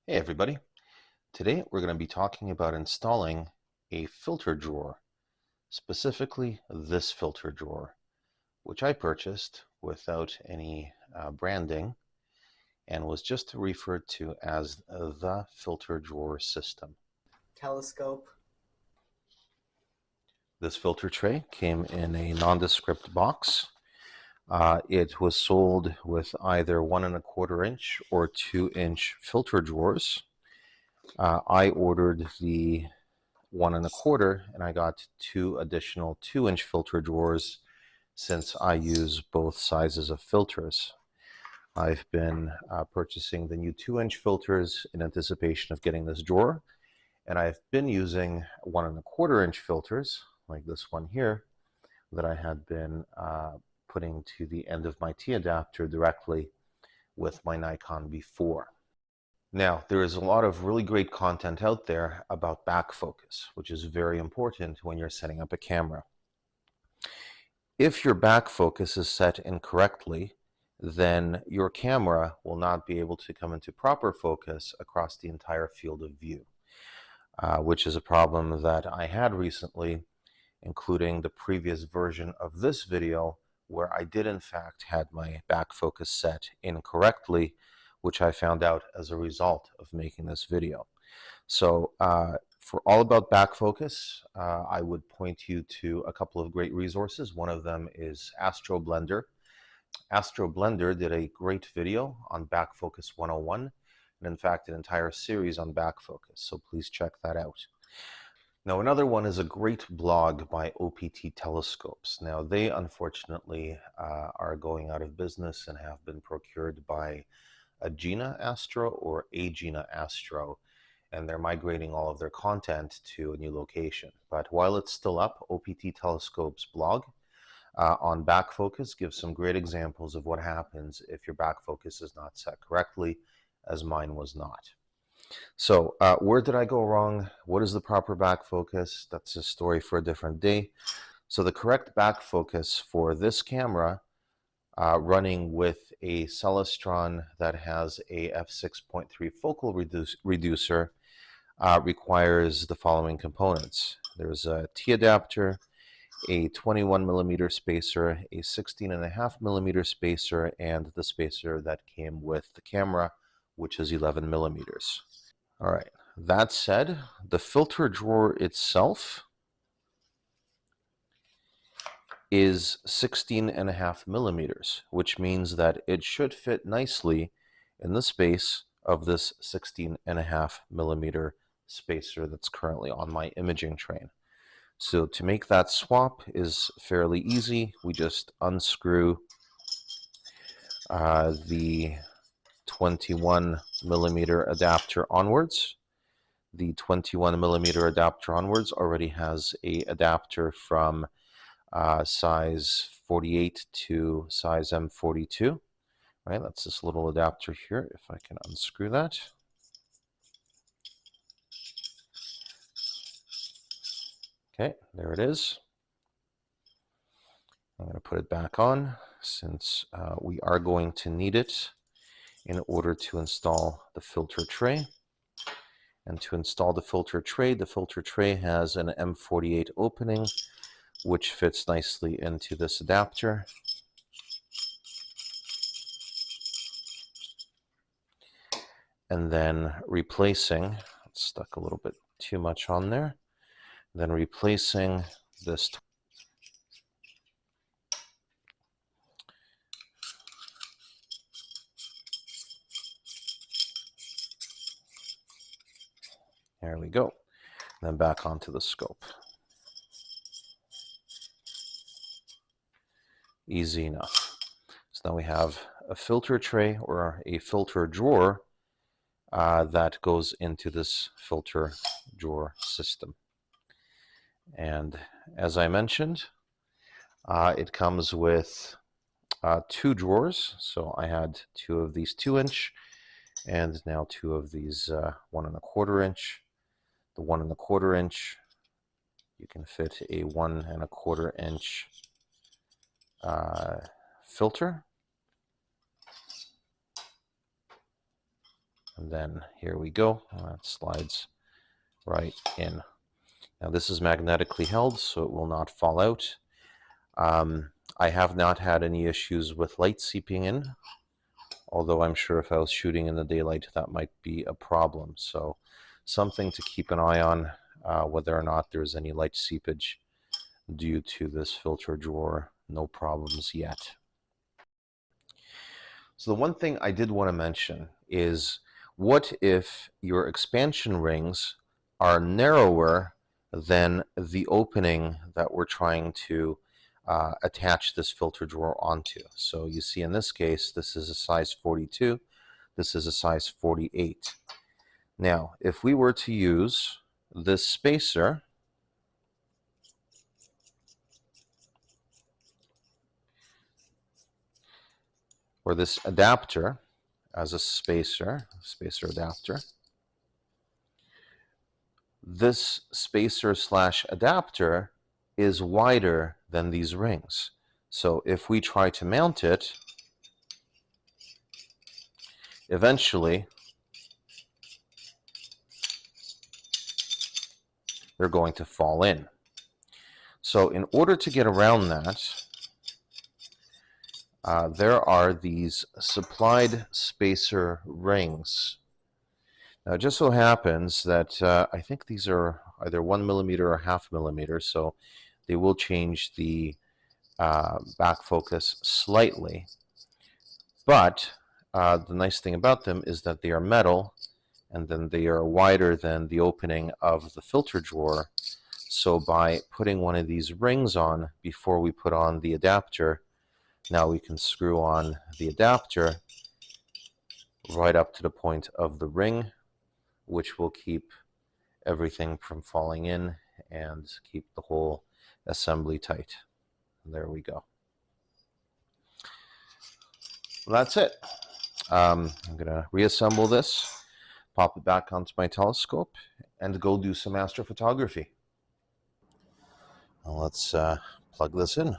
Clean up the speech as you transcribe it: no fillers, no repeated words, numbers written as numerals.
Hey everybody, today we're going to be talking about installing a filter drawer, specifically this filter drawer, which I purchased without any branding and was just referred to as the filter drawer system. Telescope. This filter tray came in a nondescript box. It was sold with either 1¼ inch or 2-inch filter drawers. I ordered the 1¼ and I got 2 additional 2-inch filter drawers since I use both sizes of filters. I've been purchasing the new 2-inch filters in anticipation of getting this drawer, and I've been using 1¼ inch filters like this one here that I had been putting to the end of my T adapter directly with my Nikon before. Now, there is a lot of really great content out there about back focus, which is very important when you're setting up a camera. If your back focus is set incorrectly, then your camera will not be able to come into proper focus across the entire field of view, which is a problem that I had recently, including the previous version of this video, where I did in fact had my back focus set incorrectly, which I found out as a result of making this video. So for all about back focus, I would point you to a couple of great resources. One of them is Astro Blender. Astro Blender did a great video on back focus 101, and in fact an entire series on back focus, so please check that out. Now, another one is a great blog by OPT Telescopes. Now, they unfortunately are going out of business and have been procured by Agena Astro or Agena Astro, and they're migrating all of their content to a new location. But while it's still up, OPT Telescopes blog on back focus gives some great examples of what happens if your back focus is not set correctly, as mine was not. So where did I go wrong? What is the proper back focus? That's a story for a different day. So the correct back focus for this camera, running with a Celestron that has a f6.3 focal reducer, requires the following components. There's a T adapter, a 21mm spacer, a 16.5mm spacer, and the spacer that came with the camera, which is 11mm. All right, that said, the filter drawer itself is 16.5mm, which means that it should fit nicely in the space of this 16.5mm spacer that's currently on my imaging train. So to make that swap is fairly easy. We just unscrew the 21mm adapter onwards. The 21mm adapter onwards already has a adapter from size 48 to size M42. Right, that's this little adapter here. If I can unscrew that. Okay, there it is. I'm going to put it back on since we are going to need it in order to install the filter tray. And to install the filter tray has an M48 opening, which fits nicely into this adapter. And then replacing, it's stuck a little bit too much on there, then replacing this. There we go. Then back onto the scope. Easy enough. So now we have a filter tray or a filter drawer that goes into this filter drawer system. And as I mentioned, it comes with 2 drawers. So I had 2 of these 2-inch and now 2 of these 1¼ inch. The 1¼ inch, you can fit a 1¼ inch filter. And then here we go. It slides right in. Now this is magnetically held, so it will not fall out. I have not had any issues with light seeping in, although I'm sure if I was shooting in the daylight, that might be a problem. So something to keep an eye on, whether or not there's any light seepage due to this filter drawer. No problems yet. So the one thing I did want to mention is, what if your expansion rings are narrower than the opening that we're trying to attach this filter drawer onto? So you see in this case, this is a size 42, this is a size 48. Now, if we were to use this spacer, or this adapter as a spacer adapter, this spacer slash adapter is wider than these rings. So if we try to mount it, eventually they're going to fall in. So in order to get around that, there are these supplied spacer rings. Now, it just so happens that I think these are either 1 millimeter or 0.5 millimeter, so they will change the back focus slightly. But the nice thing about them is that they are metal, and then they are wider than the opening of the filter drawer. So by putting one of these rings on before we put on the adapter, now we can screw on the adapter right up to the point of the ring, which will keep everything from falling in and keep the whole assembly tight. And there we go. Well, that's it. I'm going to reassemble this, pop it back onto my telescope, and go do some astrophotography. Well, let's plug this in.